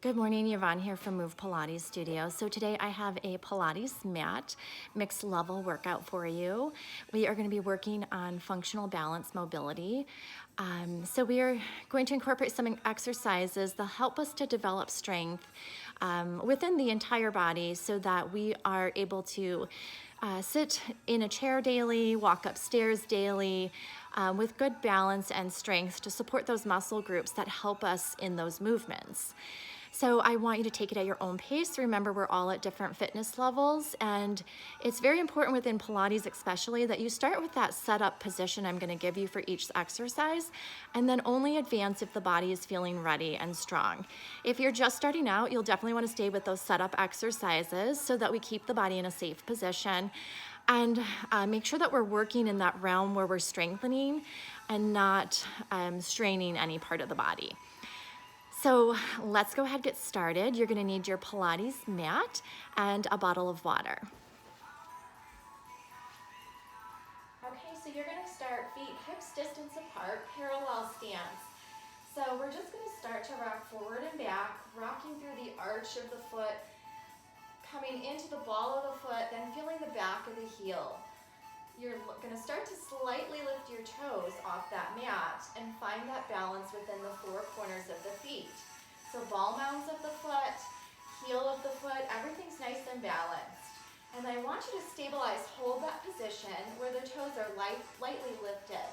Good morning, Yvonne here from Move Pilates Studio. So today I have a Pilates mat mixed level workout for you. We are going to be working on functional balance mobility. So we are going to incorporate some exercises that help us to develop strength within the entire body so that we are able to sit in a chair daily, walk upstairs daily, with good balance and strength to support those muscle groups that help us in those movements. So I want you to take it at your own pace. Remember, we're all at different fitness levels, and it's very important within Pilates especially that you start with that setup position I'm gonna give you for each exercise, and then only advance if the body is feeling ready and strong. If you're just starting out, you'll definitely wanna stay with those setup exercises so that we keep the body in a safe position, and make sure that we're working in that realm where we're strengthening and not straining any part of the body. So let's go ahead and get started. You're gonna need your Pilates mat and a bottle of water. Okay, so you're gonna start feet hips distance apart, parallel stance. So we're just gonna start to rock forward and back, rocking through the arch of the foot, coming into the ball of the foot, then feeling the back of the heel. You're gonna start to slightly lift your toes off that mat and find that balance within the four corners of the feet. So ball mounds of the foot, heel of the foot, everything's nice and balanced. And I want you to stabilize, hold that position where the toes are lightly lifted.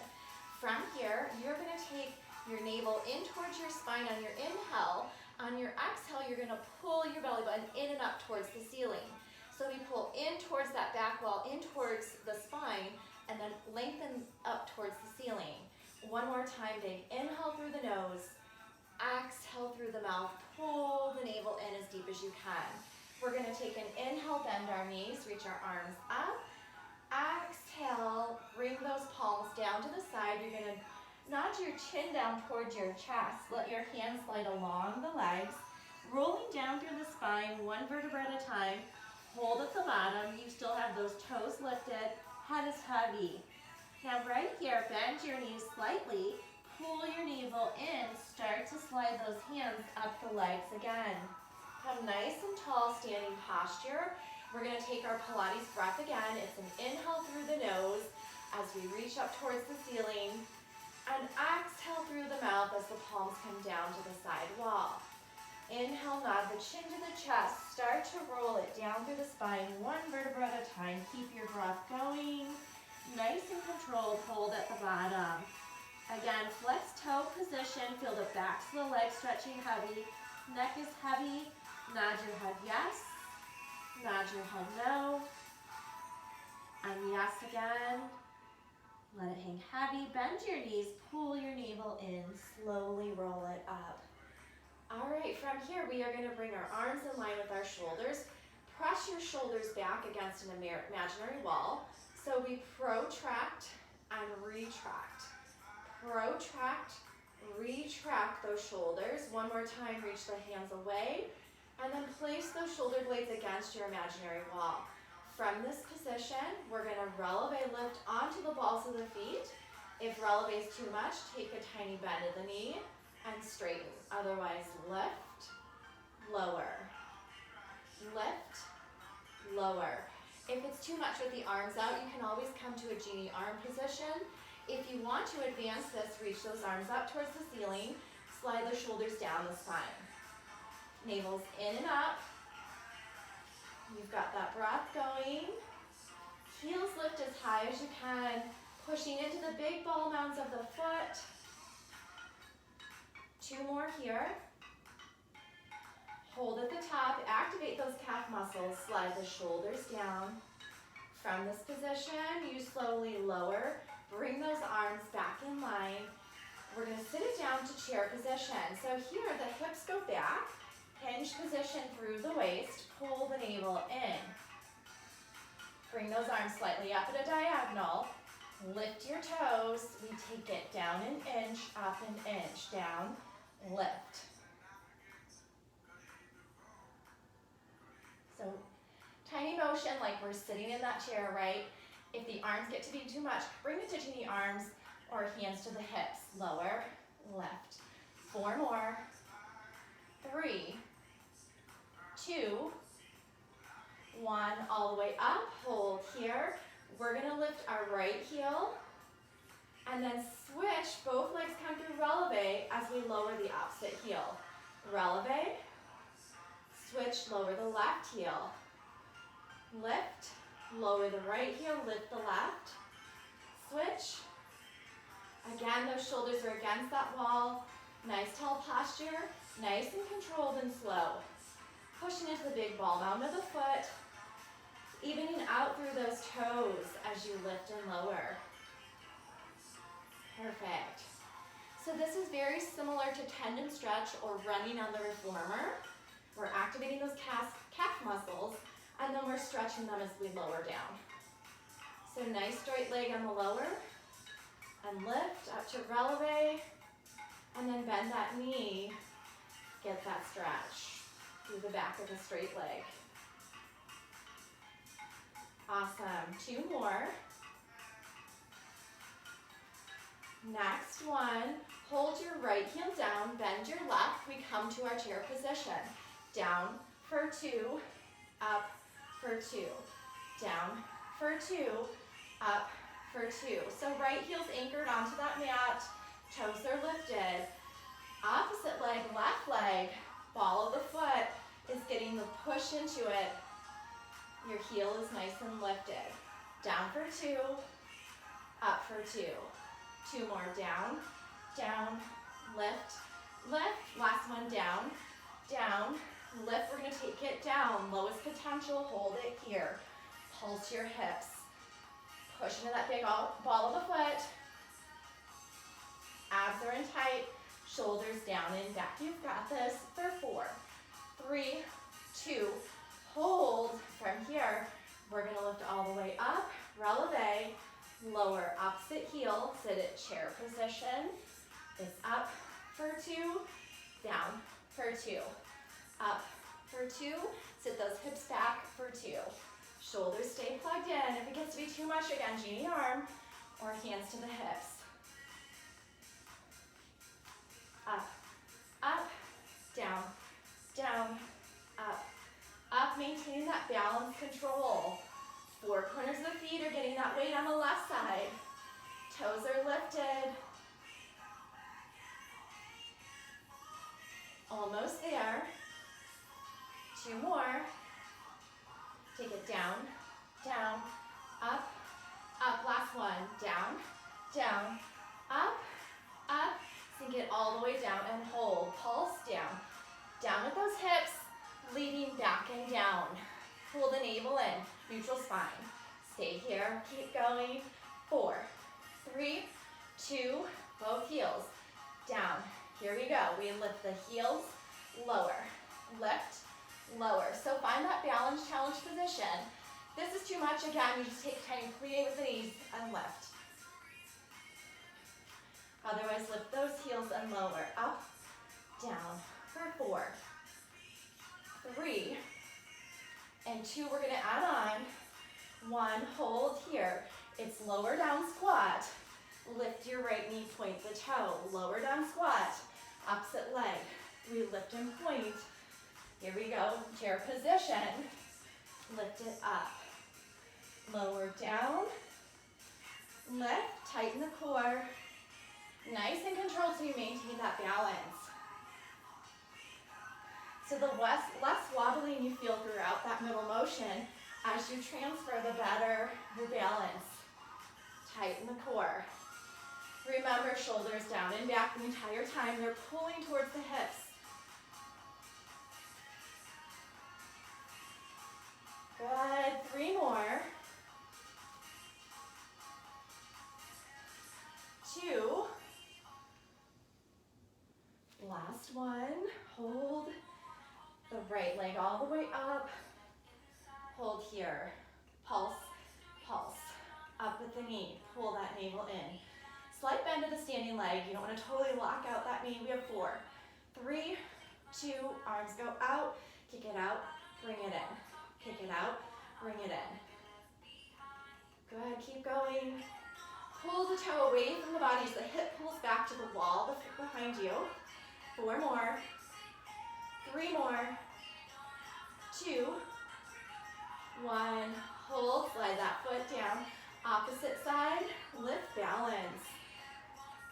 From here, you're gonna take your navel in towards your spine on your inhale. On your exhale, you're gonna pull your belly button in and up towards the ceiling. So we pull in towards that back wall, in towards the spine, and then lengthen up towards the ceiling. One more time, big inhale through the nose, exhale through the mouth, pull the navel in as deep as you can. We're gonna take an inhale, bend our knees, reach our arms up. Exhale, bring those palms down to the side. You're gonna nod your chin down towards your chest. Let your hands slide along the legs, rolling down through the spine, one vertebra at a time. Hold at the bottom, you still have those toes lifted, head is heavy. Now right here, bend your knees slightly, pull your navel in, start to slide those hands up the legs again. Have nice and tall standing posture. We're gonna take our Pilates breath again. It's an inhale through the nose as we reach up towards the ceiling, and exhale through the mouth as the palms come down to the side wall. Inhale, nod the chin to the chest. Start to roll it down through the spine, one vertebra at a time. Keep your breath going. Nice and controlled, hold at the bottom. Again, flex toe position. Feel the backs of the legs stretching heavy. Neck is heavy. Nod your head yes. Nod your head no. And yes again. Let it hang heavy. Bend your knees, pull your navel in. Slowly roll it up. All right, from here, we are gonna bring our arms in line with our shoulders. Press your shoulders back against an imaginary wall. So we protract and retract. Protract, retract those shoulders. One more time, reach the hands away. And then place those shoulder blades against your imaginary wall. From this position, we're gonna releve lift onto the balls of the feet. If releve is too much, take a tiny bend of the knee and straighten. Otherwise, lift, lower, lift, lower. If it's too much with the arms out, you can always come to a genie arm position. If you want to advance this, reach those arms up towards the ceiling, slide the shoulders down the spine. Navel's in and up. You've got that breath going. Heels lift as high as you can, pushing into the big ball mounds of the foot. Two more here. Hold at the top, activate those calf muscles, slide the shoulders down. From this position, you slowly lower, bring those arms back in line. We're gonna sit it down to chair position. So here, the hips go back, hinge position through the waist, pull the navel in. Bring those arms slightly up at a diagonal. Lift your toes, we take it down an inch, up an inch, down, lift. So tiny motion like we're sitting in that chair, right? If the arms get to be too much, bring it to genie arms or hands to the hips. Lower, lift. 4 more. 3, opposite heel. Releve, switch, lower the left heel. Lift, lower the right heel, lift the left. Switch. Again, those shoulders are against that wall. Nice tall posture, nice and controlled and slow. Pushing into the big ball mound of the foot, evening out through those toes as you lift and lower. Perfect. So this is very similar to tendon stretch or running on the reformer. We're activating those calf muscles, and then we're stretching them as we lower down. So nice straight leg on the lower, and lift up to releve, and then bend that knee, get that stretch through the back of the straight leg. Awesome, 2 more. Next one, hold your right heel down, bend your left, we come to our chair position. Down for 2, up for 2, down for 2, up for 2. So right heel's anchored onto that mat, toes are lifted. Opposite leg, left leg, ball of the foot is getting the push into it. Your heel is nice and lifted. Down for 2, up for 2. 2 more, down, down, lift, lift. Last one, down, down, lift. We're gonna take it down. Lowest potential, hold it here. Pulse your hips. Push into that big ball of the foot. Abs are in tight, shoulders down and back. You've got this for 4, 3, 2, hold. From here, we're gonna lift all the way up, releve, lower opposite heel, sit at chair position. It's up for 2, down for 2, up for 2, sit those hips back for 2. Shoulders stay plugged in. If it gets to be too much, again, genie arm or hands to the hips. Up, up, down, down, up, up. Maintaining that balance control. 4 corners of the feet are getting that weight on the left side. Toes are lifted. Almost there. 2 more. Take it down, down, up, up. Last one. Down, down, up, up. Sink it all the way down and hold. Pulse down. Down with those hips, leading back and down. Pull the navel in, neutral spine. Stay here, keep going. 4, 3, 2, both heels. Down, here we go. We lift the heels, lower, lift, lower. So find that balance challenge position. This is too much, again, you just take time, create with the knees and lift. Otherwise, lift those heels and lower. Up, down, for 4, 3, and 2, we're gonna add on 1, hold here. It's lower down squat. Lift your right knee, point the toe. Lower down squat, opposite leg. We lift and point. Here we go, chair position. Lift it up. Lower down, lift, tighten the core. Nice and controlled so you maintain that balance. So the less wobbling you feel throughout that middle motion, as you transfer, the better your balance. Tighten the core. Remember, shoulders down and back the entire time. They're pulling towards the hips. Good, 3 more. 2. Last one. Hold the right leg all the way up. Hold here. Pulse, pulse. Up with the knee. Pull that navel in. Slight bend of the standing leg. You don't want to totally lock out that knee. We have 4, 3, 2. Arms go out. Kick it out. Bring it in. Kick it out. Bring it in. Good. Keep going. Pull the toe away from the body as the hip pulls back to the wall behind you. 4 more. 3 more. 2. 1. Hold. Slide that foot down. Opposite side. Lift, balance.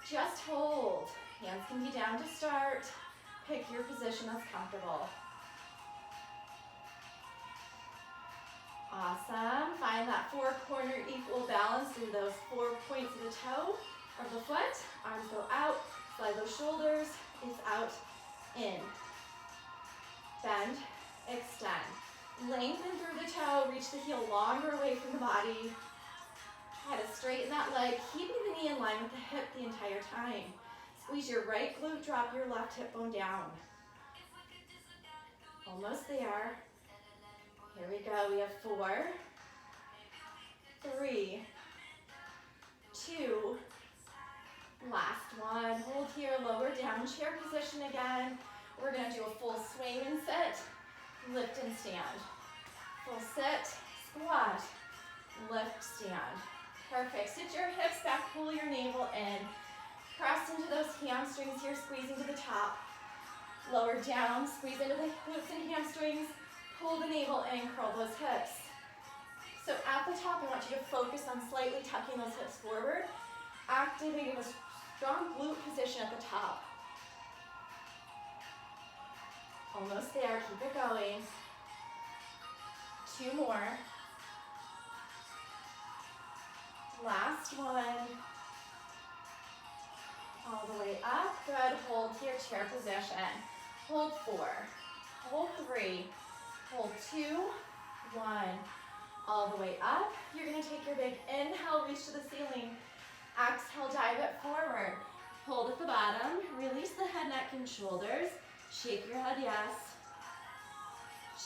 Just hold. Hands can be down to start. Pick your position that's comfortable. Awesome. Find that four-corner equal balance through those 4 points of the toe or the foot. Arms go out. Slide those shoulders. It's out, in. Bend, extend. Lengthen through the toe. Reach the heel longer away from the body. Try to straighten that leg, keeping the knee in line with the hip the entire time. Squeeze your right glute, drop your left hip bone down. Almost there. Here we go. We have 4, 3, 2, last one. Hold here, lower down, chair position again. We're gonna do a full swing and sit, lift and stand. Full sit, squat, lift, stand. Perfect. Sit your hips back, pull your navel in. Press into those hamstrings here, squeezing to the top. Lower down, squeeze into the glutes and hamstrings. Pull the navel in, curl those hips. So at the top, I want you to focus on slightly tucking those hips forward, activating a strong glute position at the top. Almost there, keep it going. 2 more. Last one. All the way up. Good. Hold here, chair position. Hold 4. Hold 3. Hold 2. 1. All the way up. You're going to take your big inhale, reach to the ceiling. Exhale, dive it forward. Hold at the bottom. Release the head, neck, and shoulders. Shake your head, yes.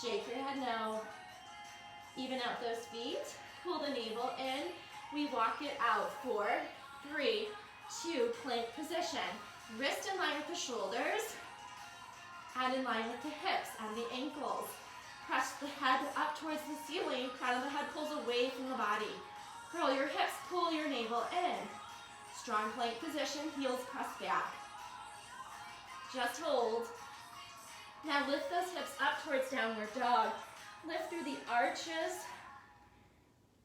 Shake your head, no. Even out those feet. Pull the navel in. We walk it out. 4, 3, 2, plank position. Wrist in line with the shoulders and in line with the hips and the ankles. Press the head up towards the ceiling. Crown of the head pulls away from the body. Curl your hips, pull your navel in. Strong plank position, heels press back. Just hold. Now lift those hips up towards downward dog. Lift through the arches.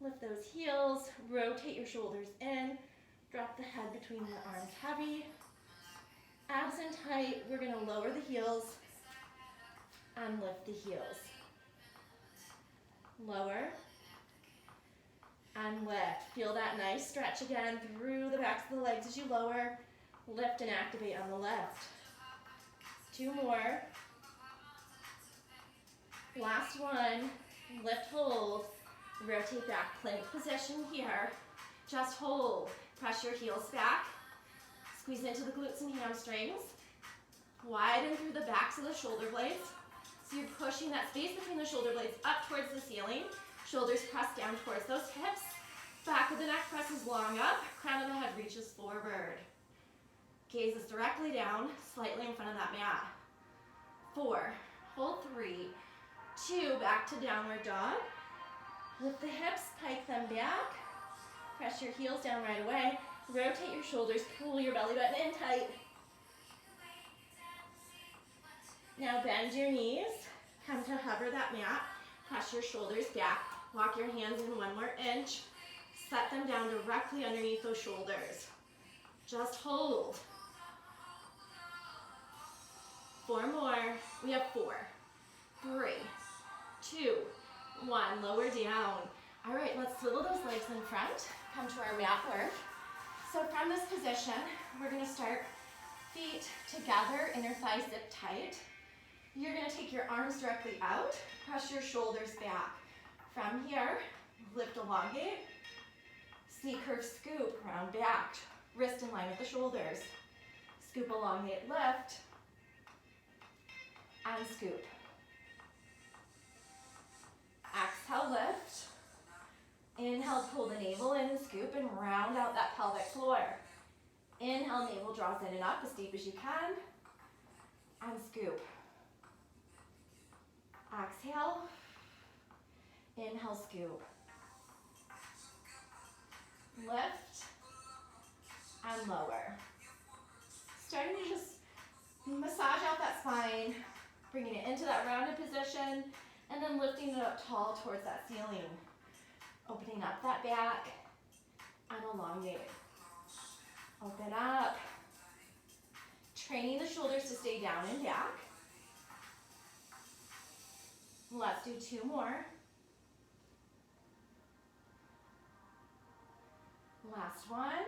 Lift those heels, rotate your shoulders in, drop the head between the arms heavy. Abs in tight, we're gonna lower the heels and lift the heels. Lower and lift. Feel that nice stretch again through the backs of the legs as you lower. Lift and activate on the left. 2 more. Last one. Lift, hold. Rotate back, plank position here. Just hold. Press your heels back. Squeeze into the glutes and hamstrings. Widen through the backs of the shoulder blades. So you're pushing that space between the shoulder blades up towards the ceiling. Shoulders press down towards those hips. Back of the neck presses long up. Crown of the head reaches forward. Gaze is directly down, slightly in front of that mat. 4, hold 3, 2, back to downward dog. Lift the hips, pike them back. Press your heels down right away. Rotate your shoulders, pull your belly button in tight. Now bend your knees. Come to hover that mat. Press your shoulders back. Walk your hands in 1 more inch. Set them down directly underneath those shoulders. Just hold. 4 more. We have 4, 3, 2, 1. Lower down. All right, let's swivel those legs in front. Come to our mat work. So from this position, we're going to start feet together, inner thighs zip tight. You're going to take your arms directly out. Press your shoulders back. From here, lift, elongate. C-curve scoop, round back. Wrist in line with the shoulders. Scoop, elongate, lift. And scoop. Exhale, lift. Inhale, pull the navel in and scoop and round out that pelvic floor. Inhale, navel draws in and up as deep as you can. And scoop. Exhale. Inhale, scoop. Lift. And lower. Starting to just massage out that spine, bringing it into that rounded position, and then lifting it up tall towards that ceiling. Opening up that back and elongating. Open up. Training the shoulders to stay down and back. Let's do 2 more. Last one.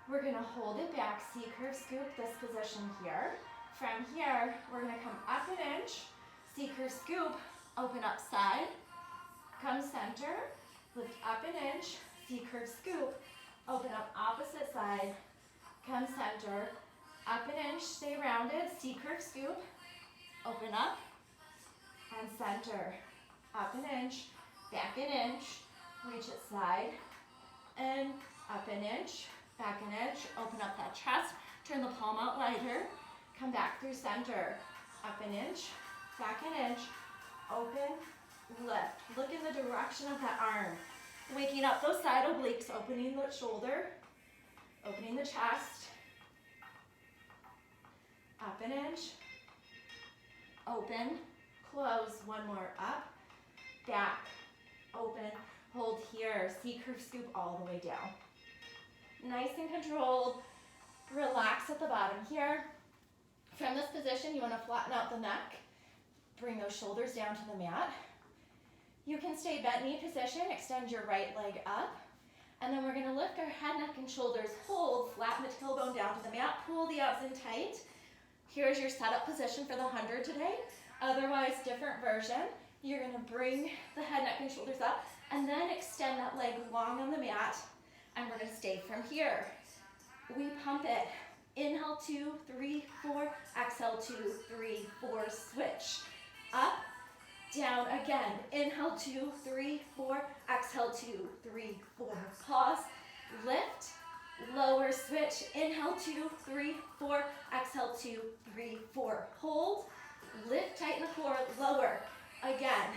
We're gonna hold it back, C-curve scoop, this position here. From here, we're gonna come up an inch, C-curve scoop, open up side, come center, lift up an inch, C-curve scoop, open up opposite side, come center, up an inch, stay rounded, C-curve scoop, open up, and center, up an inch, back an inch, reach it side, and up an inch, back an inch, open up that chest, turn the palm out wider, come back through center, up an inch, back an inch, open, lift. Look in the direction of that arm. Waking up those side obliques, opening the shoulder, opening the chest, up an inch, open, close, one more, up, back, open, hold here, C-curve scoop all the way down. Nice and controlled, relax at the bottom here. From this position, you want to flatten out the neck, bring those shoulders down to the mat. You can stay bent knee position, extend your right leg up, and then we're going to lift our head, neck, and shoulders, hold, flatten the tailbone down to the mat, pull the abs in tight. Here's your setup position for the 100 today. Otherwise, different version. You're going to bring the head, neck, and shoulders up, and then extend that leg long on the mat, and we're going to stay from here. We pump it. Inhale, 2, 3, 4. Exhale, 2, 3, 4. Switch. Up, down again. Inhale, 2, 3, 4. Exhale, 2, 3, 4. Pause. Lift. Lower, switch. Inhale, 2, 3, 4. Exhale, 2, 3, 4. Hold. Lift, tighten the core. Lower. Again.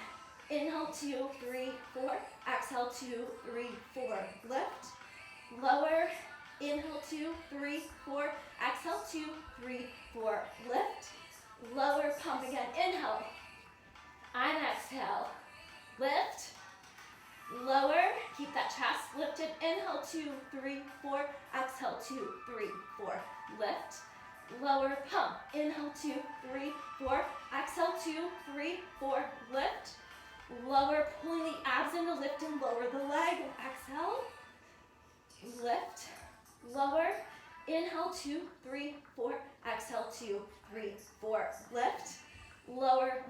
Inhale, 2, 3, 4. Exhale, 2, 3, 4. Lift. Lower. Inhale, 2, 3, 4. Exhale, 2, 3, 4. Lift. Lower, pump again. Inhale. And exhale. Lift. Lower. Keep that chest lifted. Inhale, 2, 3, 4. Exhale, 2, 3, 4. Lift. Lower, pump. Inhale, 2, 3, 4. Exhale, 2, 3, 4. Lift. Lower, pulling the abs in to lift and lower the leg. Exhale. Lift. Lower. Inhale, 2, 3, 4. Exhale, 2, 3, 4. Lift. Lower.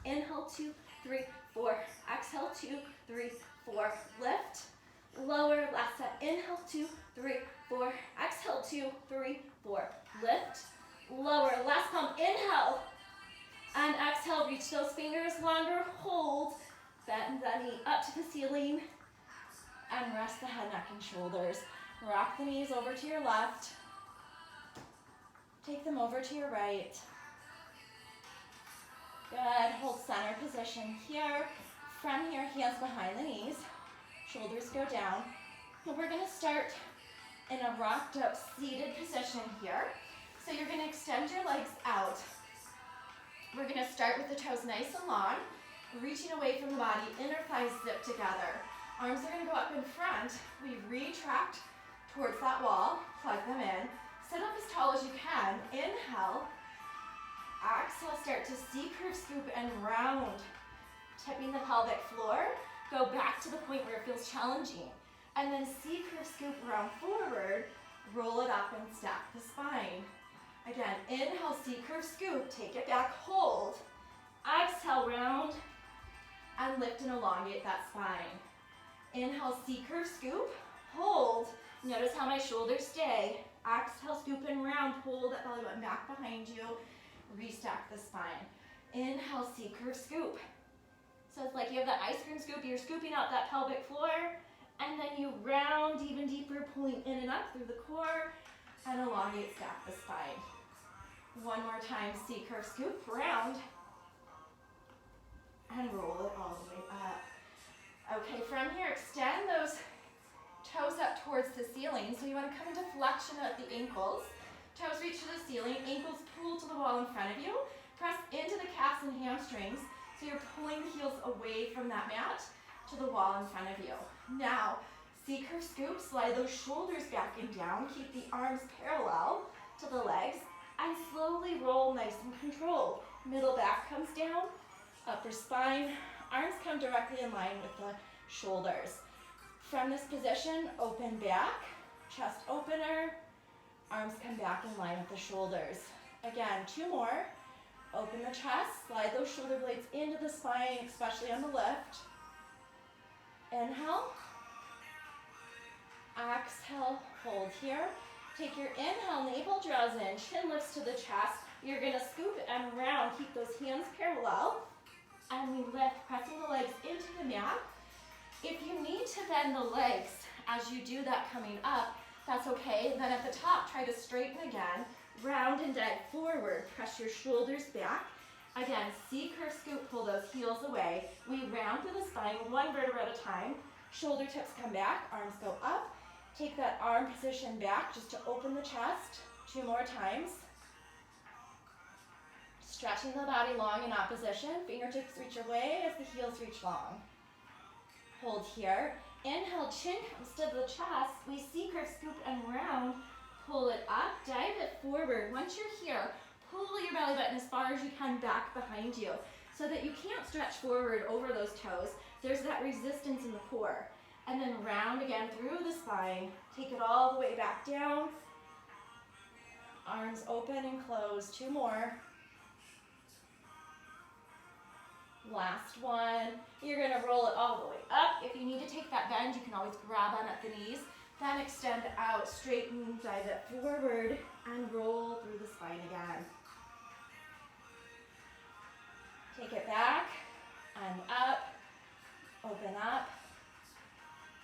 Inhale, 2, 3, 4. Exhale, 2, 3, 4. Lift. Lower. Last set. Inhale, 2, 3, 4. Exhale, 2, 3, 4. Lift. Lower. Last pump. Inhale. And exhale. Reach those fingers longer. Hold. Bend the knee up to the ceiling. And rest the head, neck, and shoulders. Rock the knees over to your left. Take them over to your right. Good. Hold center position here. From here, hands behind the knees. Shoulders go down. And we're going to start in a rocked up seated position here. So you're going to extend your legs out. We're going to start with the toes nice and long, reaching away from the body, inner thighs zip together. Arms are going to go up in front. We retract towards that wall, plug them in. Sit up as tall as you can. Inhale. Exhale, start to C-curve scoop and round. Tipping the pelvic floor. Go back to the point where it feels challenging. And then C-curve scoop, round forward. Roll it up and stack the spine. Again, inhale, C-curve scoop. Take it back, hold. Exhale, round. And lift and elongate that spine. Inhale, C-curve scoop. Hold. Notice how my shoulders stay. Exhale, scoop and round. Pull that belly button back behind you. Restack the spine. Inhale, C-curve scoop. So it's like you have that ice cream scoop. You're scooping out that pelvic floor. And then you round even deeper, pulling in and up through the core. And elongate, stack the spine. One more time, C-curve scoop, round. And roll it all the way up. Okay, from here, extend those toes up towards the ceiling. So you want to come into flexion at the ankles. Toes reach to the ceiling, ankles pull to the wall in front of you. Press into the calves and hamstrings. So you're pulling the heels away from that mat to the wall in front of you. Now, C curve scoop, slide those shoulders back and down. Keep the arms parallel to the legs and slowly roll nice and controlled. Middle back comes down, upper spine, arms come directly in line with the shoulders. From this position, open back, chest opener, arms come back in line with the shoulders. Again, 2 more. Open the chest, slide those shoulder blades into the spine, especially on the lift. Inhale. Exhale, hold here. Take your inhale, navel draws in, chin lifts to the chest. You're gonna scoop and round, keep those hands parallel. And we lift, pressing the legs into the mat. If you need to bend the legs as you do that coming up, that's okay. Then at the top, try to straighten again. Round and dive forward. Press your shoulders back. Again, C curve scoop, pull those heels away. We round through the spine, 1 vertebra at a time. Shoulder tips come back, arms go up. Take that arm position back just to open the chest. 2 more times. Stretching the body long in opposition. Fingertips reach away as the heels reach long. Hold here. Inhale, chin comes to the chest. We C curve scoop and round. Pull it up, dive it forward. Once you're here, pull your belly button as far as you can back behind you so that you can't stretch forward over those toes. There's that resistance in the core. And then round again through the spine. Take it all the way back down. Arms open and close. 2 more. Last one. You're gonna roll it all the way up. If you need to take that bend, you can always grab on at the knees. Then extend out, straighten, dive it forward, and roll through the spine again. Take it back and up, open up.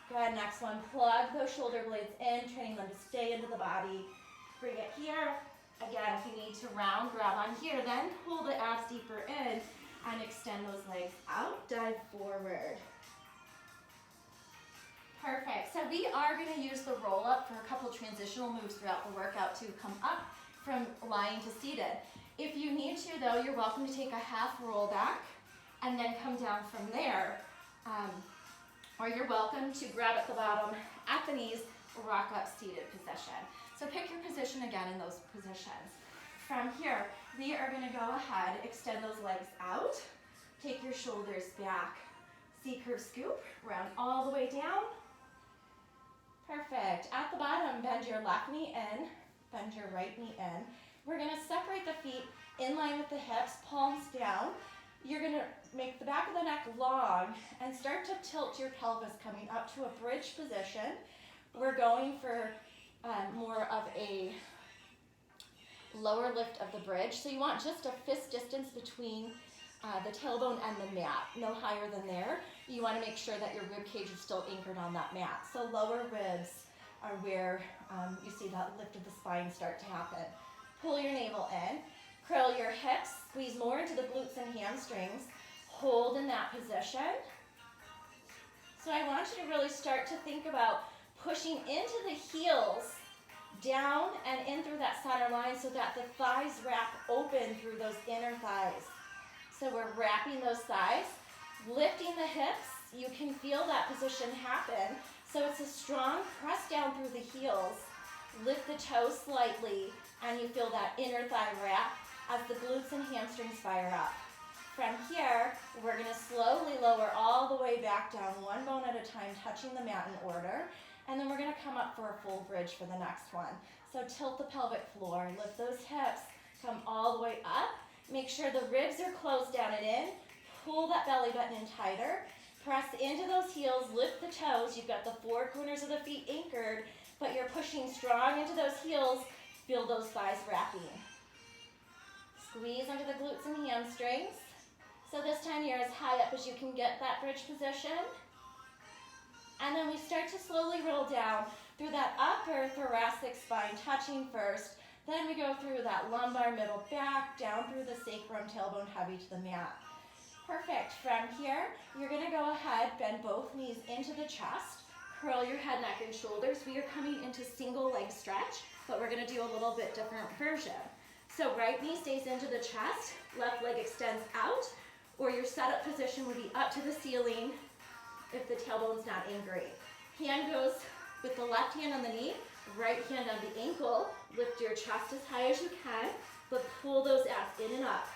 Good, next one, plug those shoulder blades in, training them to stay into the body. Bring it here. Again, if you need to round, grab on here, then pull the abs deeper in and extend those legs out, dive forward. Perfect. So we are going to use the roll up for a couple transitional moves throughout the workout to come up from lying to seated. If you need to, though, you're welcome to take a half roll back and then come down from there. Or you're welcome to grab at the bottom, at the knees, rock up seated position. So pick your position again in those positions. From here, we are going to go ahead, extend those legs out, take your shoulders back, C curve scoop, round all the way down. Perfect. At the bottom, bend your left knee in, bend your right knee in. We're going to separate the feet in line with the hips, palms down. You're going to make the back of the neck long and start to tilt your pelvis coming up to a bridge position. We're going for more of a lower lift of the bridge. So you want just a fist distance between the tailbone and the mat, no higher than there. You want to make sure that your rib cage is still anchored on that mat. So lower ribs are where you see that lift of the spine start to happen. Pull your navel in, curl your hips, squeeze more into the glutes and hamstrings. Hold in that position. So I want you to really start to think about pushing into the heels, down and in through that center line so that the thighs wrap open through those inner thighs. So we're wrapping those thighs, lifting the hips. You can feel that position happen. So it's a strong press down through the heels. Lift the toes slightly, and you feel that inner thigh wrap as the glutes and hamstrings fire up. From here, we're going to slowly lower all the way back down, one bone at a time, touching the mat in order. And then we're going to come up for a full bridge for the next one. So tilt the pelvic floor, lift those hips, come all the way up. Make sure the ribs are closed down and in. Pull that belly button in tighter. Press into those heels, lift the toes. You've got the 4 corners of the feet anchored, but you're pushing strong into those heels. Feel those thighs wrapping. Squeeze under the glutes and hamstrings. So this time you're as high up as you can get that bridge position. And then we start to slowly roll down through that upper thoracic spine, touching first. Then we go through that lumbar, middle back, down through the sacrum, tailbone heavy to the mat. Perfect. From here, you're going to go ahead, bend both knees into the chest, curl your head, neck, and shoulders. We are coming into single leg stretch, but we're going to do a little bit different version. So right knee stays into the chest, left leg extends out, or your setup position would be up to the ceiling if the tailbone's not angry. Hand goes with the left hand on the knee, right hand on the ankle. Lift your chest as high as you can, but pull those abs in and up.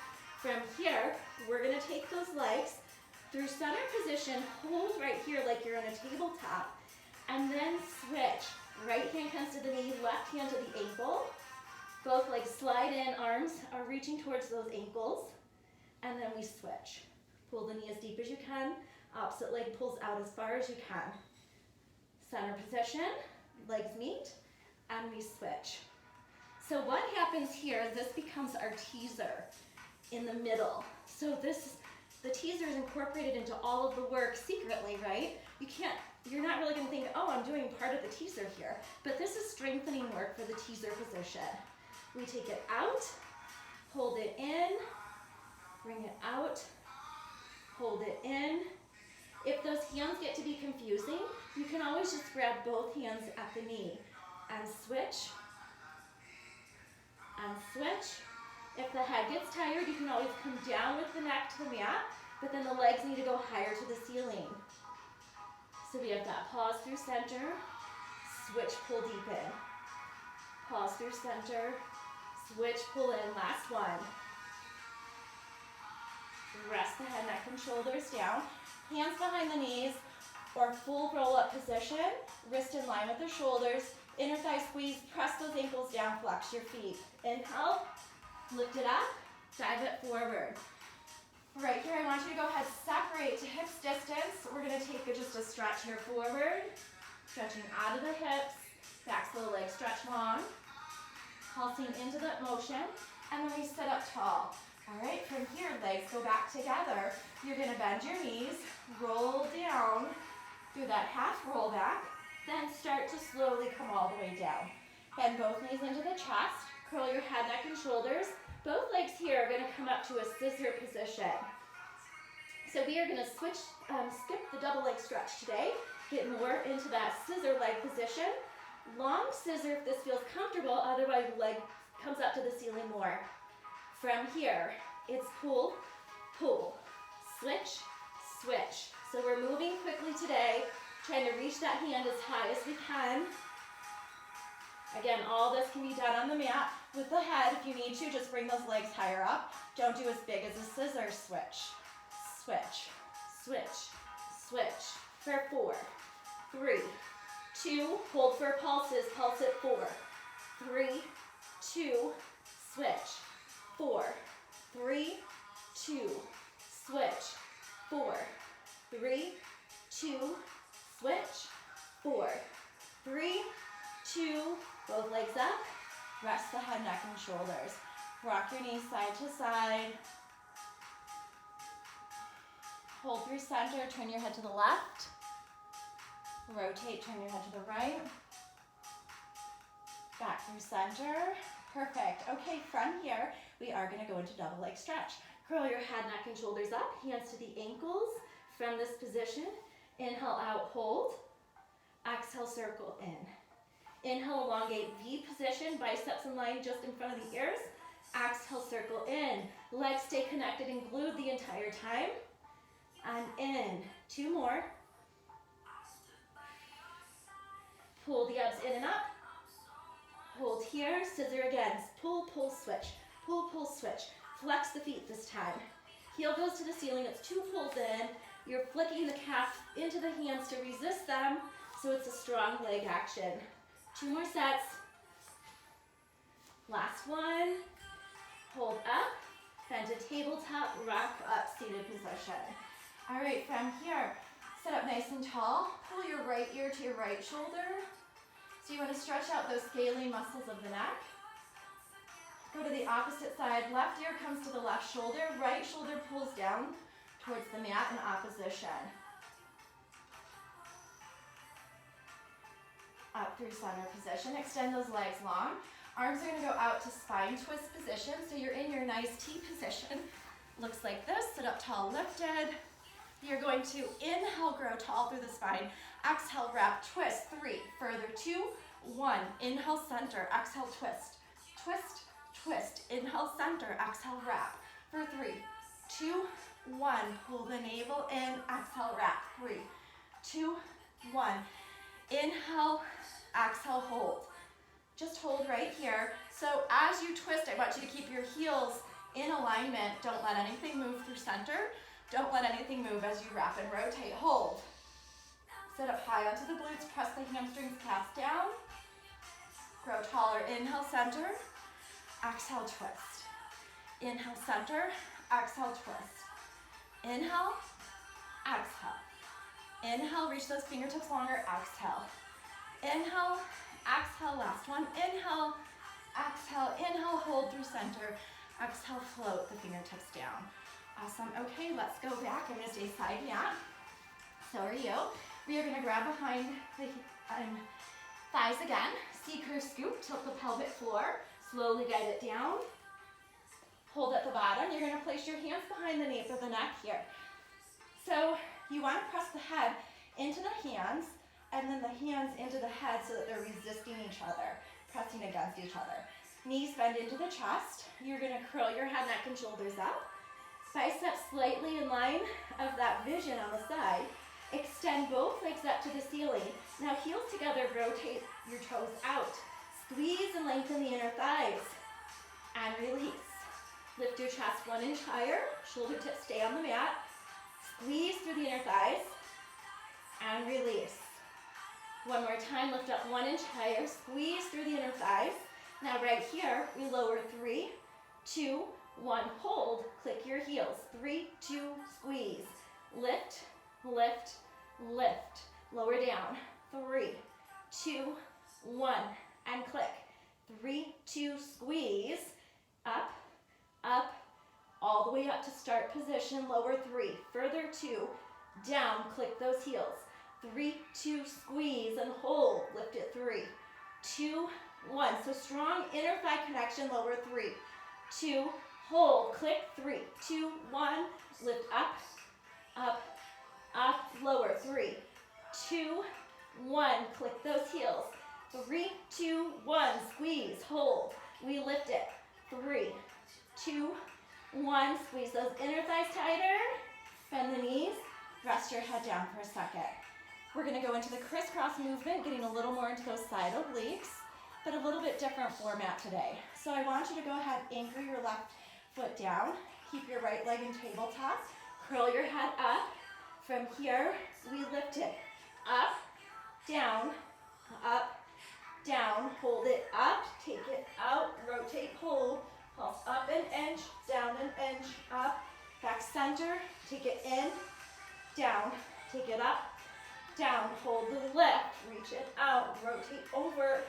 From here, we're gonna take those legs through center position, hold right here like you're on a tabletop, and then switch. Right hand comes to the knee, left hand to the ankle. Both legs slide in, arms are reaching towards those ankles, and then we switch. Pull the knee as deep as you can, opposite leg pulls out as far as you can. Center position, legs meet, and we switch. So what happens here is this becomes our teaser in the middle. So the teaser is incorporated into all of the work secretly, right? You're not really gonna think, oh, I'm doing part of the teaser here, but this is strengthening work for the teaser position. We take it out, hold it in, bring it out, hold it in. If those hands get to be confusing, you can always just grab both hands at the knee and switch, and switch. If the head gets tired, you can always come down with the neck to the mat, but then the legs need to go higher to the ceiling. So we have that pause through center, switch, pull deep in. Pause through center, switch, pull in, last one. Rest the head, neck, and shoulders down. Hands behind the knees, or full roll-up position. Wrist in line with the shoulders. Inner thigh squeeze, press those ankles down, flex your feet. Inhale, lift it up, dive it forward. Right here, I want you to go ahead, separate to hips distance. We're gonna take just a stretch here forward, stretching out of the hips, back so the legs stretch long, pulsing into that motion, and then we sit up tall. All right, from here, legs go back together. You're gonna bend your knees, roll down through that half roll back, then start to slowly come all the way down. Bend both knees into the chest, curl your head, neck, and shoulders. Both legs here are gonna come up to a scissor position. So we are gonna skip the double leg stretch today, get more into that scissor leg position. Long scissor if this feels comfortable, otherwise the leg comes up to the ceiling more. From here, it's pull, pull, switch, switch. So we're moving quickly today, trying to reach that hand as high as we can. Again, all this can be done on the mat with the head. If you need to, just bring those legs higher up. Don't do as big as a scissor switch. Switch, switch, switch. For 4, 3, 2, hold for pulses, pulse at 4, 3, 2, switch, 4, 3, 2, switch, 4, 3, 2, switch, 4, 3, 2, both legs up, rest the head, neck, and shoulders. Rock your knees side to side. Hold through center, turn your head to the left. Rotate, turn your head to the right. Back through center. Perfect. Okay, from here, we are gonna go into double leg stretch. Curl your head, neck, and shoulders up, hands to the ankles. From this position, inhale out, hold. Exhale, circle in. Inhale, elongate V position, biceps in line just in front of the ears. Exhale, circle in. Legs stay connected and glued the entire time. And in. 2 more. Pull the abs in and up. Hold here, scissor again. Pull, pull, switch. Pull, pull, switch. Flex the feet this time. Heel goes to the ceiling, it's 2 pulls in. You're flicking the calf into the hands to resist them, so it's a strong leg action. 2 more sets. Last one. Hold up, bend to tabletop, rock up, seated position. All right, from here, sit up nice and tall. Pull your right ear to your right shoulder. So you want to stretch out those scalene muscles of the neck. Go to the opposite side. Left ear comes to the left shoulder. Right shoulder pulls down towards the mat in opposition. Up through center position. Extend those legs long. Arms are going to go out to spine twist position. So you're in your nice T position. Looks like this. Sit up tall, lifted. You're going to inhale, grow tall through the spine. Exhale, wrap, twist. 3, further, 2, 1. Inhale, center. Exhale, twist. Twist, twist. Inhale, center. Exhale, wrap. For 3, 2, 1. Pull the navel in. Exhale, wrap. 3, 2, 1. Inhale, exhale, hold. Just hold right here. So as you twist, I want you to keep your heels in alignment. Don't let anything move through center. Don't let anything move as you wrap and rotate. Hold. Sit up high onto the glutes, press the hamstrings, calves down. Grow taller. Inhale, center. Exhale, twist. Inhale, center. Exhale, twist. Inhale, exhale. Inhale, reach those fingertips longer. Exhale. Inhale, exhale, last one. Inhale, exhale, inhale, hold through center. Exhale, float the fingertips down. Awesome. Okay, let's go back. I'm gonna stay side mat. So are you. We are gonna grab behind the thighs again. C-curve scoop, tilt the pelvic floor. Slowly guide it down. Hold at the bottom. You're gonna place your hands behind the nape of the neck here. So you wanna press the head into the hands and then the hands into the head so that they're resisting each other, pressing against each other. Knees bend into the chest. You're gonna curl your head, neck, and shoulders up. Biceps slightly in line of that vision on the side. Extend both legs up to the ceiling. Now heels together, rotate your toes out. Squeeze and lengthen the inner thighs. And release. Lift your chest 1 inch higher. Shoulder tips stay on the mat. Squeeze through the inner thighs. And release. One more time, lift up 1 inch higher. Squeeze through the inner thighs. Now right here, we lower 3, 2, 1. Hold. Click your heels. 3, 2, squeeze. Lift, lift, lift. Lower down. 3, 2, 1. And click. 3, 2, squeeze. Up, up, all the way up to start position. Lower 3. Further 2. Down. Click those heels. 3, 2, squeeze and hold. Lift it. 3, 2, 1. So strong inner thigh connection. Lower 3, 2, hold. Click. 3, 2, 1. Lift up, up, up. Lower. 3, 2, 1. Click those heels. 3, 2, 1. Squeeze. Hold. We lift it. 3, 2, 1. Squeeze those inner thighs tighter. Bend the knees. Rest your head down for a second. We're going to go into the crisscross movement, getting a little more into those side obliques, but a little bit different format today. So I want you to go ahead, anchor your left foot down, keep your right leg in tabletop, curl your head up. From here, we lift it up, down, hold it up, take it out, rotate, hold, pulse up an inch, down an inch, up, back center, take it in, down, take it up, down, hold the lift, reach it out, rotate over,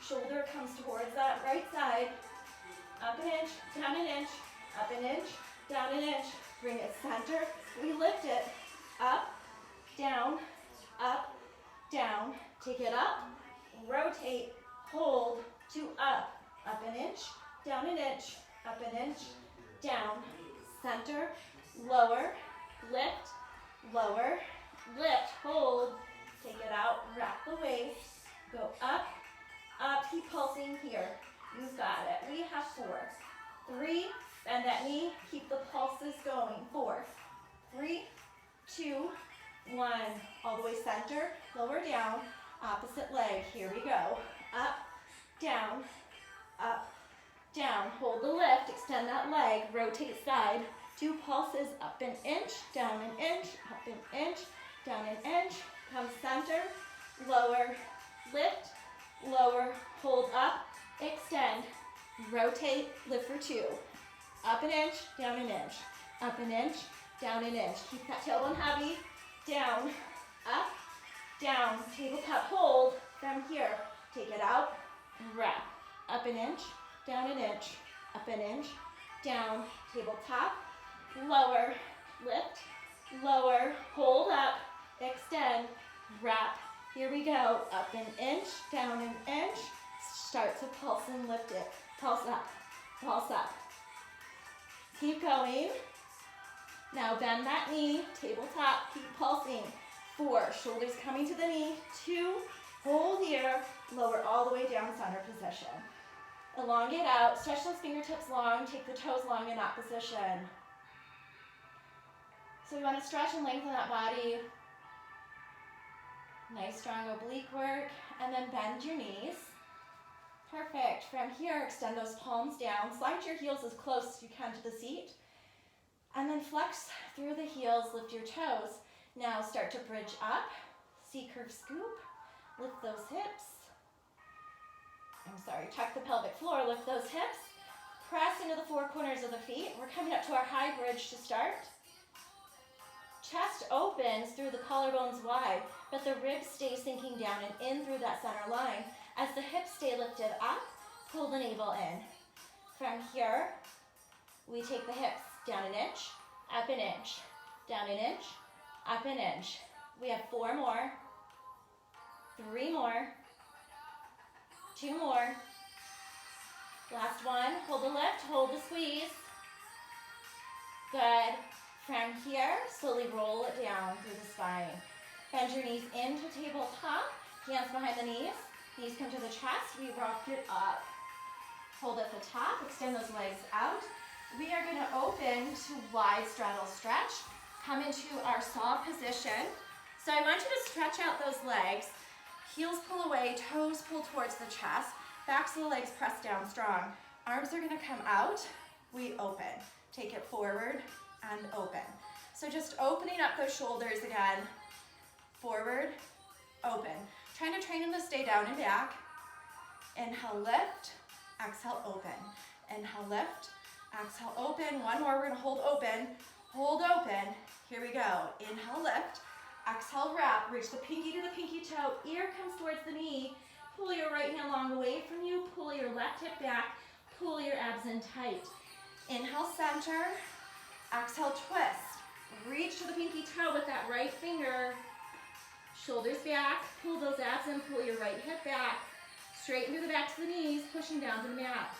shoulder comes towards that right side, up an inch, down an inch, up an inch, down an inch, bring it center, we lift it, up, down, take it up, rotate, hold, to up an inch, down an inch, up an inch, down, center, lower, lift, hold, take it out, wrap the waist, go up, keep pulsing here. You've got it. We have 4, 3, bend that knee, keep the pulses going. 4, 3, 2, 1. All the way center, lower down, opposite leg. Here we go. Up, down, hold the lift, extend that leg, rotate side. 2 pulses, up an inch, down an inch, up an inch, down an inch, come center, lower, lift, lower, hold up, extend, rotate, lift for 2, up an inch, down an inch, up an inch, down an inch. Keep that tailbone heavy, down, up, down, tabletop hold. From here, take it out, wrap, up an inch, down an inch, up an inch, down, tabletop, lower, lift, lower, hold up, extend, wrap. Here we go, up an inch, down an inch, start to pulse and lift it. Pulse up, pulse up. Keep going. Now bend that knee, tabletop, keep pulsing. 4, shoulders coming to the knee. 2, hold here, lower all the way down center position. Elongate out, stretch those fingertips long, take the toes long in that position. So we want to stretch and lengthen that body. Nice strong oblique work, and then bend your knees. Perfect. From here, extend those palms down. Slide your heels as close as you can to the seat. And then flex through the heels, lift your toes. Now start to bridge up, C-curve scoop, lift those hips. Tuck the pelvic floor, lift those hips. Press into the four corners of the feet. We're coming up to our high bridge to start. Chest opens through the collarbones wide, but the ribs stay sinking down and in through that center line. As the hips stay lifted up, pull the navel in. From here, we take the hips down an inch, up an inch, down an inch, up an inch. We have 4 more, 3 more, 2 more. Last one, hold the lift, hold the squeeze. Good. From here, slowly roll it down through the spine. Bend your knees into tabletop, hands behind the knees. Knees come to the chest, we rock it up. Hold at the top, extend those legs out. We are gonna open to wide straddle stretch. Come into our saw position. So I want you to stretch out those legs. Heels pull away, toes pull towards the chest. Backs of the legs press down strong. Arms are gonna come out, we open. Take it forward and open. So just opening up those shoulders again. Forward, open. Trying to train them to stay down and back. Inhale, lift. Exhale, open. Inhale, lift. Exhale, open. One more, we're gonna hold open. Hold open. Here we go. Inhale, lift. Exhale, wrap. Reach the pinky to the pinky toe. Ear comes towards the knee. Pull your right hand long away from you. Pull your left hip back. Pull your abs in tight. Inhale, center. Exhale, twist. Reach to the pinky toe with that right finger. Shoulders back. Pull those abs in. Pull your right hip back. Straighten through the backs of the knees. Pushing down to the mat.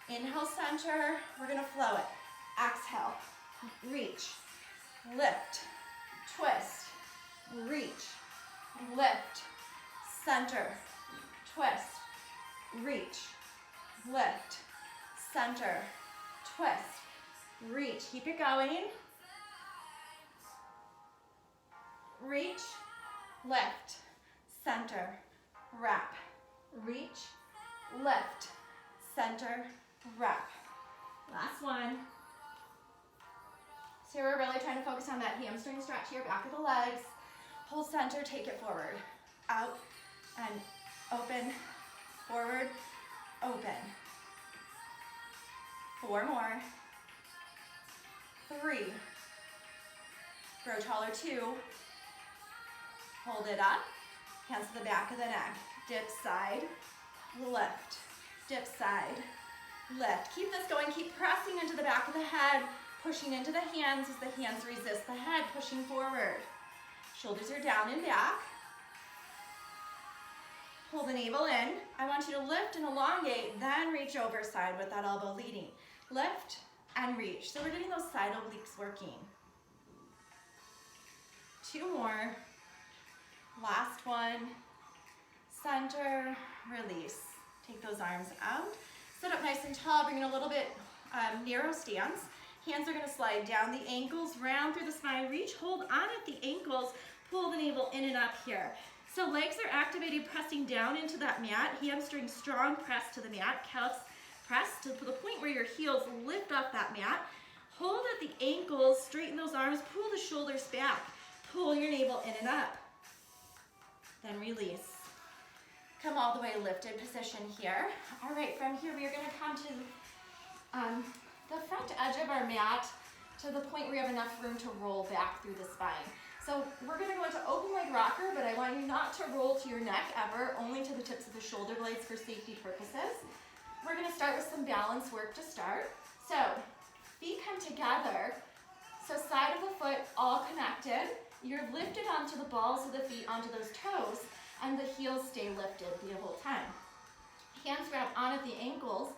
Inhale, center. We're going to flow it. Exhale. Reach. Lift. Twist. Reach. Lift. Center. Twist. Reach. Lift. Center. Twist. Reach. Keep it going. Reach. Lift. Center. Wrap. Reach. Lift. Center. Wrap. Last one. So we're really trying to focus on that hamstring stretch here, back of the legs. Hold center, take it forward. Out and open, forward, open. 4 more. 3. Grow taller, 2. Hold it up. Hands to the back of the neck. Dip side, lift. Dip side, lift. Keep this going. Keep pressing into the back of the head. Pushing into the hands as the hands resist the head, pushing forward. Shoulders are down and back. Pull the navel in. I want you to lift and elongate, then reach over side with that elbow leading. Lift and reach. So we're getting those side obliques working. 2 more. Last one. Center, release. Take those arms out. Sit up nice and tall, bring in a little bit narrow stance. Hands are gonna slide down the ankles, round through the spine, reach, hold on at the ankles, pull the navel in and up here. So legs are activated, pressing down into that mat, hamstring strong press to the mat, calves press to the point where your heels lift off that mat. Hold at the ankles, straighten those arms, pull the shoulders back, pull your navel in and up. Then release. Come all the way lifted position here. All right, from here we are gonna come to the front edge of our mat to the point where you have enough room to roll back through the spine. So we're gonna go into open leg rocker, but I want you not to roll to your neck ever, only to the tips of the shoulder blades for safety purposes. We're gonna start with some balance work to start. So feet come together, so side of the foot all connected. You're lifted onto the balls of the feet, onto those toes, and the heels stay lifted the whole time. Hands grab on at the ankles.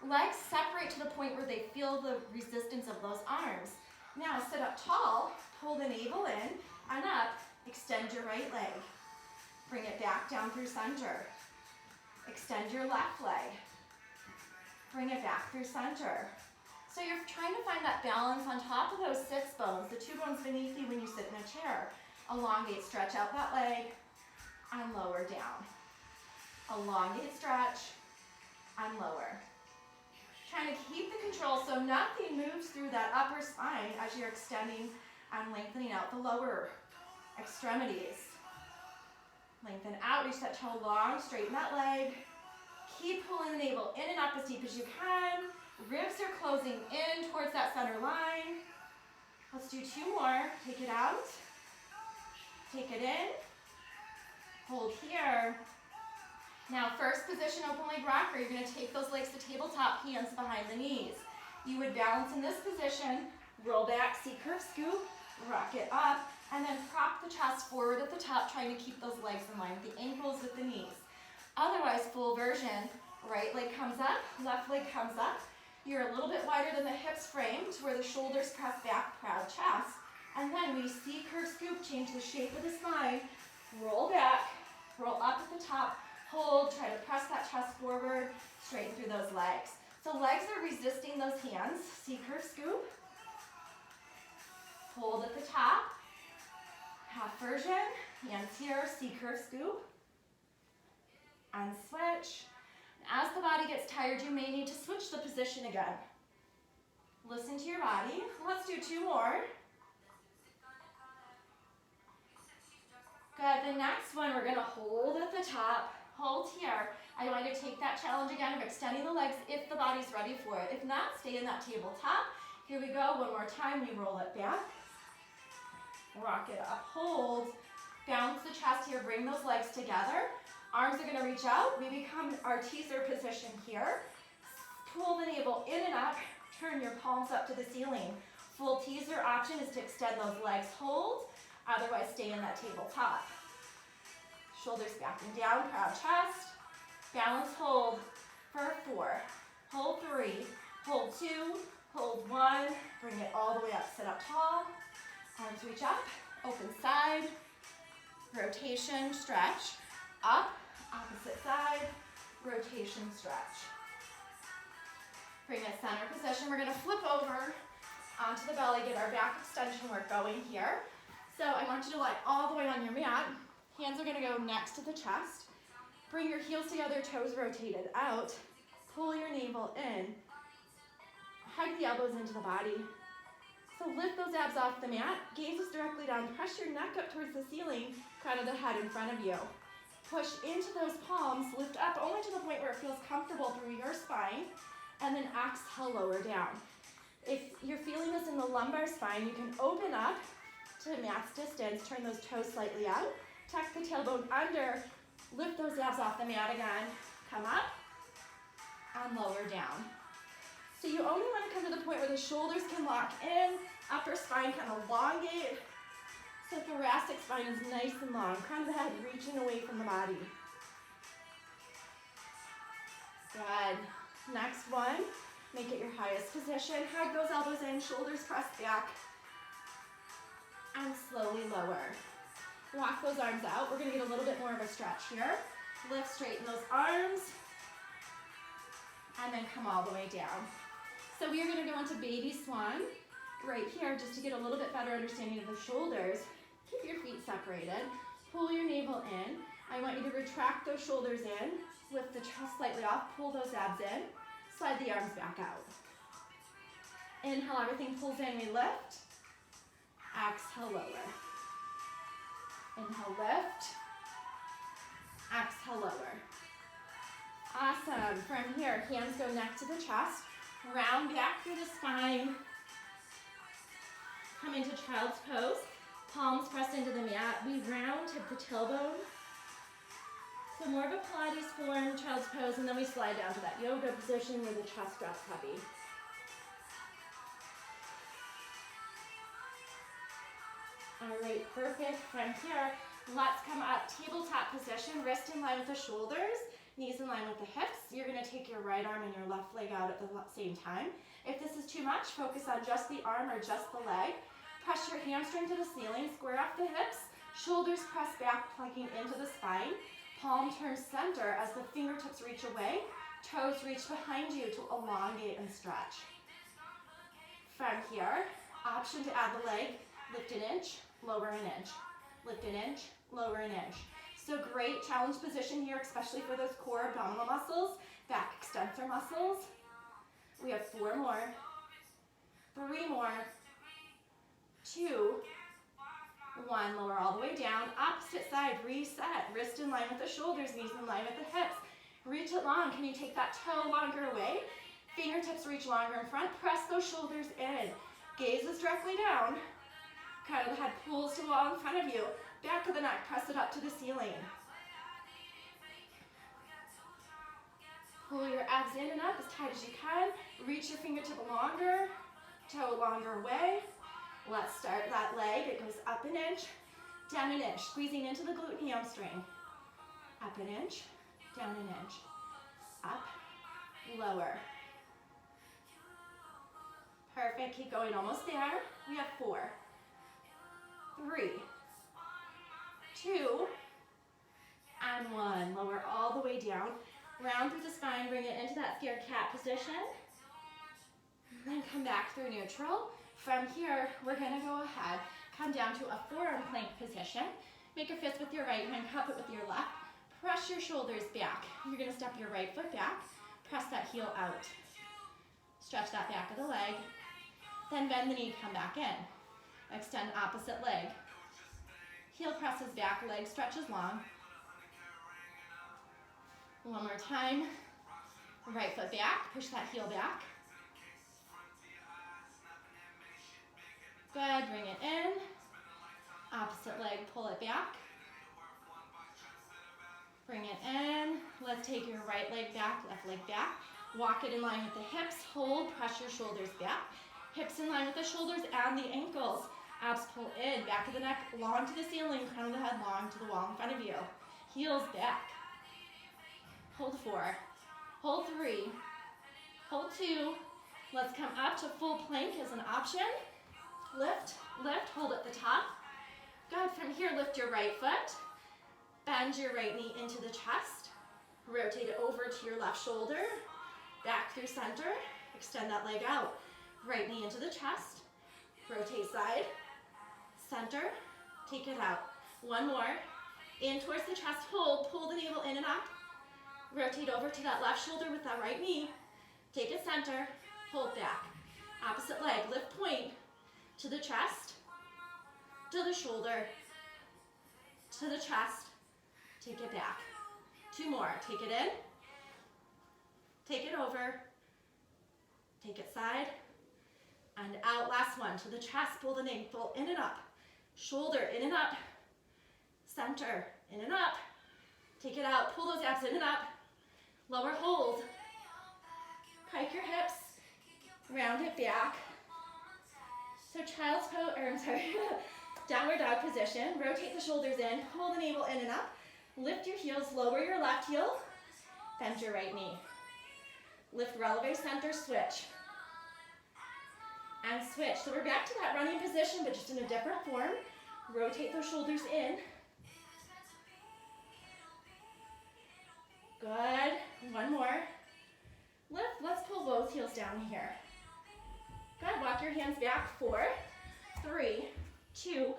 Legs separate to the point where they feel the resistance of those arms. Now sit up tall, pull the navel in and up, extend your right leg. Bring it back down through center. Extend your left leg. Bring it back through center. So you're trying to find that balance on top of those sits bones, the 2 bones beneath you when you sit in a chair. Elongate, stretch out that leg. and lower down. Elongate stretch and lower. Trying to keep the control so nothing moves through that upper spine as you're extending and lengthening out the lower extremities. Lengthen out, reach that toe long, straighten that leg. Keep pulling the navel in and up as deep as you can. Ribs are closing in towards that center line. Let's do 2 more. Take it out. Take it in. Hold here. Now, first position, open leg rocker. You're going to take those legs to tabletop, hands behind the knees. You would balance in this position, roll back, C-curve scoop, rock it up, and then prop the chest forward at the top, trying to keep those legs in line with the ankles, with the knees. Otherwise, full version, right leg comes up, left leg comes up. You're a little bit wider than the hips framed, where the shoulders press back, proud chest. And then we C-curve scoop, change the shape of the spine, roll back, roll up at the top, hold, try to press that chest forward, straighten through those legs. So legs are resisting those hands, C-curve scoop. Hold at the top, half version, hands here, C-curve scoop, and switch. As the body gets tired, you may need to switch the position again. Listen to your body. Let's do 2 more. Good, the next one we're gonna hold at the top, hold here. I want you to take that challenge again of extending the legs if the body's ready for it. If not, stay in that tabletop. Here we go, one more time, we roll it back. Rock it up, hold. Bounce the chest here, bring those legs together. Arms are gonna reach out. We become our teaser position here. Pull the navel in and up, turn your palms up to the ceiling. Full teaser option is to extend those legs, hold. Otherwise, stay in that tabletop. Shoulders back and down, proud chest. Balance, hold for 4. Hold 3, hold 2, hold 1. Bring it all the way up, sit up tall. Arms reach up, open side. Rotation, stretch. Up, opposite side. Rotation, stretch. Bring it center position. We're gonna flip over onto the belly, get our back extension work going here. So I want you to lie all the way on your mat. Hands are gonna go next to the chest. Bring your heels together, toes rotated out. Pull your navel in. Hug the elbows into the body. So lift those abs off the mat. Gaze is directly down. Press your neck up towards the ceiling. Crown of the head in front of you. Push into those palms. Lift up only to the point where it feels comfortable through your spine. And then exhale, lower down. If you're feeling this in the lumbar spine, you can open up to mat's distance. Turn those toes slightly out. Tuck the tailbone under. Lift those abs off the mat again. Come up and lower down. So you only want to come to the point where the shoulders can lock in, upper spine can elongate, so thoracic spine is nice and long. Crown of the head reaching away from the body. Good. Next one, make it your highest position. Hug those elbows in, shoulders press back, and slowly lower. Walk those arms out. We're gonna get a little bit more of a stretch here. Lift, straighten those arms, and then come all the way down. So we are gonna go into baby swan right here just to get a little bit better understanding of the shoulders. Keep your feet separated. Pull your navel in. I want you to retract those shoulders in. Lift the chest slightly off. Pull those abs in. Slide the arms back out. Inhale, everything pulls in. We lift. Exhale, lower. Inhale, lift. Exhale, lower. Awesome. From here, hands go neck to the chest. Round back through the spine. Come into child's pose. Palms pressed into the mat. We round, tip the tailbone. So more of a Pilates form, child's pose, and then we slide down to that yoga position where the chest drops heavy. All right, perfect. From here, let's come up, tabletop position, wrist in line with the shoulders, knees in line with the hips. You're gonna take your right arm and your left leg out at the same time. If this is too much, focus on just the arm or just the leg. Press your hamstring to the ceiling, square off the hips, shoulders press back, plugging into the spine. Palm turns center as the fingertips reach away, toes reach behind you to elongate and stretch. From here, option to add the leg, lift an inch, lower an inch. Lift an inch, lower an inch. So great challenge position here, especially for those core abdominal muscles, back extensor muscles. We have 4 more, 3 more, 2, 1. Lower all the way down. Opposite side, reset. Wrist in line with the shoulders, knees in line with the hips. Reach it long. Can you take that toe longer away? Fingertips reach longer in front. Press those shoulders in. Gaze is directly down. Crown of the head pulls to the wall in front of you. Back of the neck, press it up to the ceiling. Pull your abs in and up as tight as you can. Reach your fingertip longer, toe longer away. Let's start that leg. It goes up an inch, down an inch, squeezing into the glute and hamstring. Up an inch, down an inch, up, lower. Perfect, keep going, almost there. We have 4, 3, 2, and 1. Lower all the way down. Round through the spine, bring it into that scared cat position. Then come back through neutral. From here, we're gonna go ahead, come down to a forearm plank position. Make a fist with your right hand, cup it with your left. Press your shoulders back. You're gonna step your right foot back. Press that heel out. Stretch that back of the leg. Then bend the knee, come back in. Extend opposite leg. Heel presses back, leg stretches long. One more time. Right foot back, push that heel back. Good, bring it in. Opposite leg, pull it back. Bring it in. Let's take your right leg back, left leg back. Walk it in line with the hips. Hold, press your shoulders back. Hips in line with the shoulders and the ankles. Abs pull in, back of the neck, long to the ceiling, crown of the head long to the wall in front of you. Heels back. Hold 4, hold 3, hold 2. Let's come up to full plank as an option. Lift, lift, hold at the top. Good, from here, lift your right foot. Bend your right knee into the chest. Rotate it over to your left shoulder. Back through center. Extend that leg out. Right knee into the chest. Rotate side. Center. Take it out. 1 more. In towards the chest. Hold. Pull the navel in and up. Rotate over to that left shoulder with that right knee. Take it center. Hold back. Opposite leg. Lift point. To the chest. To the shoulder. To the chest. Take it back. 2 more. Take it in. Take it over. Take it side. And out. Last one. To the chest. Pull the ankle in and up. Shoulder in and up. Center. In and up. Take it out. Pull those abs in and up. Lower hold. Pike your hips. Round it back. So child's pose, or I'm sorry, downward dog position. Rotate the shoulders in. Pull the navel in and up. Lift your heels. Lower your left heel. Bend your right knee. Lift releve center. Switch. And switch. So we're back to that running position, but just in a different form. Rotate those shoulders in. Good. 1 more. Lift. Let's pull both heels down here. Good. Walk your hands back. 4, 3, 2.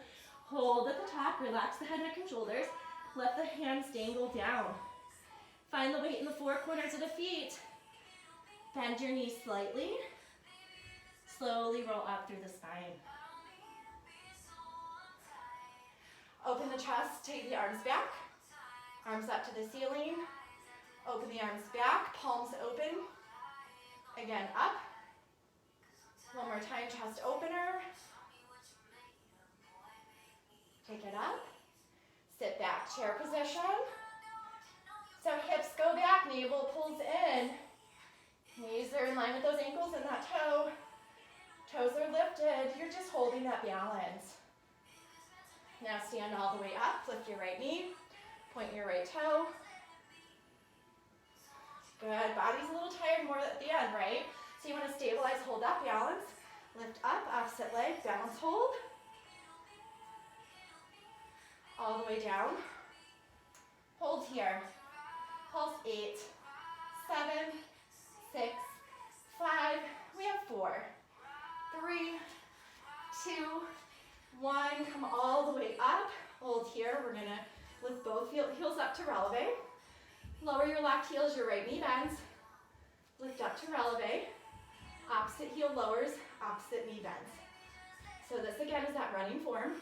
Hold at the top. Relax the head, neck, and shoulders. Let the hands dangle down. Find the weight in the 4 corners of the feet. Bend your knees slightly. Slowly roll up through the spine. Open the chest. Take the arms back. Arms up to the ceiling. Open the arms back. Palms open. Again, up. 1 more time, chest opener. Take it up. Sit back, chair position. So hips go back, navel pulls in. Knees are in line with those ankles and that toe. Toes are lifted. You're just holding that balance. Now stand all the way up. Lift your right knee. Point your right toe. Good. Body's a little tired more at the end, right? So you want to stabilize, hold that balance. Lift up, opposite leg, balance, hold. All the way down. Hold here. Pulse 8, 7, 6, 5. We have 4, 3, 2, 1. Come all the way up. Hold here. We're going to Lift both heels up to releve. Lower your left heel as your right knee bends. Lift up to releve. Opposite heel lowers, opposite knee bends. So this again is that running form.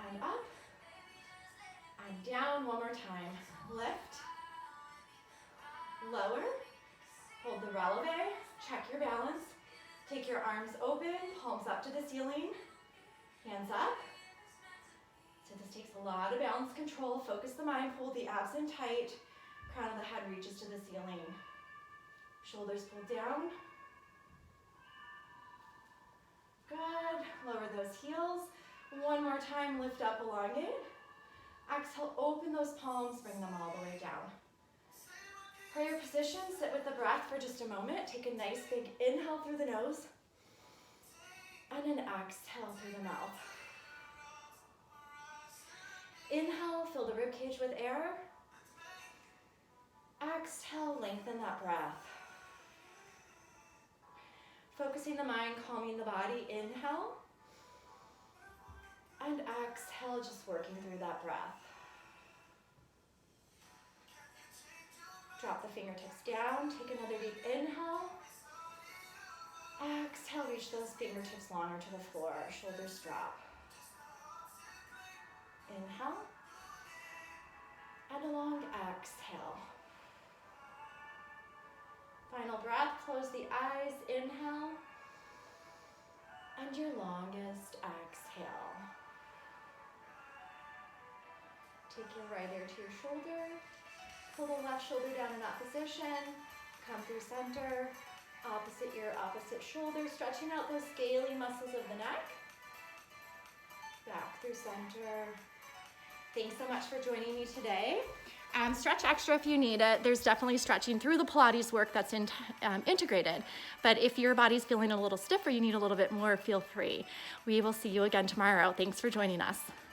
And up. And down one more time. Lift. Lower. Hold the releve. Check your balance. Take your arms open, palms up to the ceiling. Hands up. So this takes a lot of balance control. Focus the mind, hold the abs in tight. Crown of the head reaches to the ceiling. Shoulders pull down. Good. Lower those heels. One more time, lift up, elongate. Exhale, open those palms, bring them all the way down. Prayer position, sit with the breath for just a moment. Take a nice big inhale through the nose. And an exhale through the mouth. Inhale, fill the ribcage with air. Exhale, lengthen that breath. Focusing the mind, calming the body. Inhale. And exhale, just working through that breath. Drop the fingertips down. Take another deep inhale. Exhale, reach those fingertips longer to the floor. Shoulders drop. Inhale. And a long exhale. Final breath, close the eyes, inhale. And your longest exhale. Take your right ear to your shoulder. Pull the left shoulder down in that position. Come through center. Opposite ear, opposite shoulder. Stretching out those scaly muscles of the neck. Back through center. Thanks so much for joining me today. Stretch extra if you need it. There's definitely stretching through the Pilates work that's integrated. But if your body's feeling a little stiff or you need a little bit more, feel free. We will see you again tomorrow. Thanks for joining us.